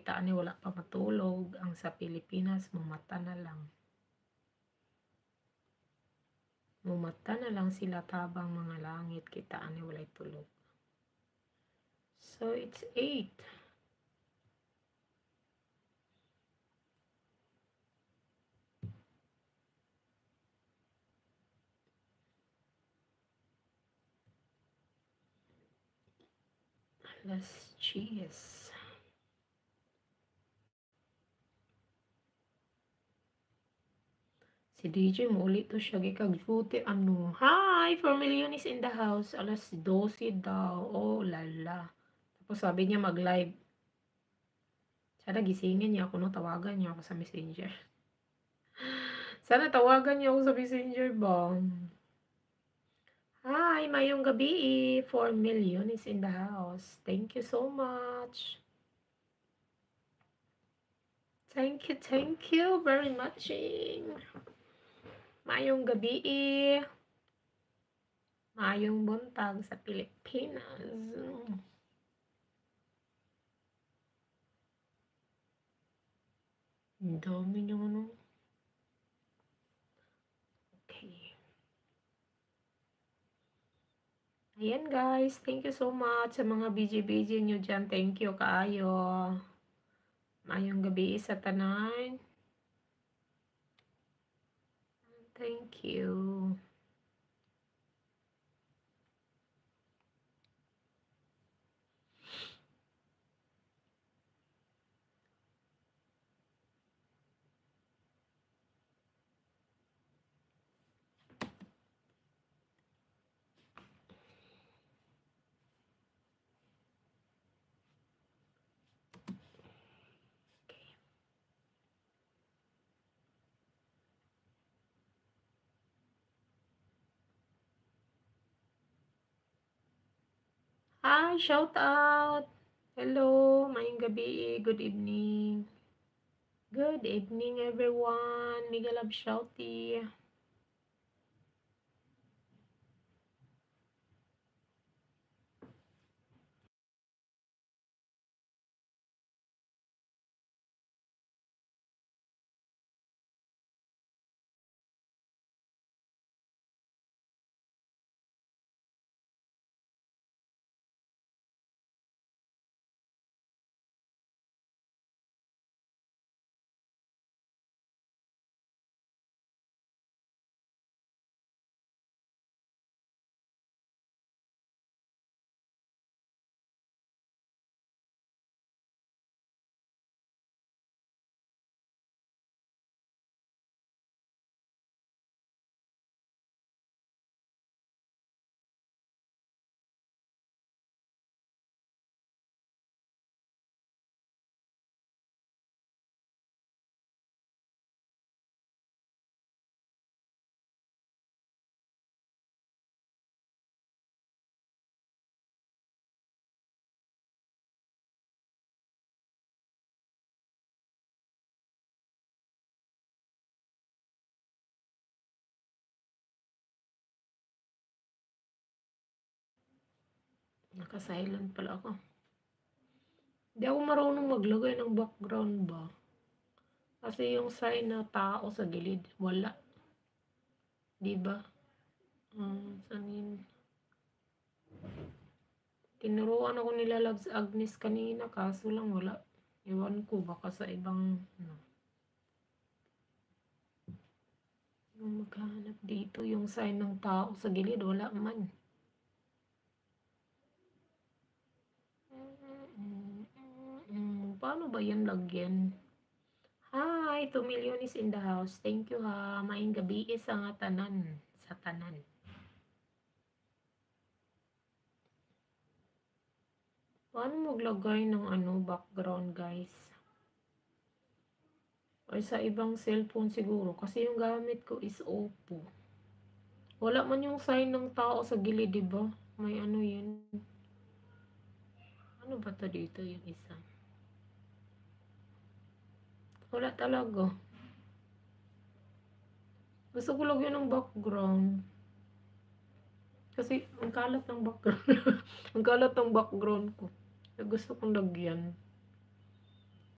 kita ani wala pa matulog, ang sa Pilipinas mumata na lang. Mumata na lang sila tabang mga langit, kita ani walay tulog. So it's 8. Alas 10. Si DJ mo ulit to siya gikag-duty ano. Hi! 4 million is in the house. Alas 12 daw. Oh, lala. Tapos sabi niya mag-live. Sana gisingin niya ako no, tawagan niya ako sa messenger. Sana tawagan niya ako sa messenger ba? Hi, mayong gabi. 4 million is in the house. Thank you so much. Thank you very much. Mayong gabi. Mayong buntag sa Pilipinas. Ang dami niyo ano. Okay. Ayan guys, thank you so much sa mga BG nyo dyan. Thank you kaayo. Mayong gabi sa tanan. Thank you. Hi, shout out. Hello, mayong gabi. Good evening. Good evening everyone. Mega love shouty. Naka-silent pala ako. Hindi ako marunong maglagay ng background ba? Kasi yung sign na tao sa gilid, wala. Diba? Sanin. Tinuruan ako nila Loves Agnes kanina, kaso lang wala. Iwan ko, baka sa ibang, ano. Yung maghanap dito, yung sign ng tao sa gilid, wala man. Paano ba yan lagyan? Hi, 2 million is in the house. Thank you ha. Maing gabi sa nga tanan. Sa tanan. Paano maglagay ng ano, background guys? Or sa ibang cellphone siguro. Kasi yung gamit ko is Oppo. Wala man yung sign ng tao sa gilid, diba? May ano yun. Ano ba to dito yung isa? Wala talaga. Gusto ko lagyan ng background. Kasi ang kalat ng background. Ang kalat ng background ko. Gusto kong lagyan.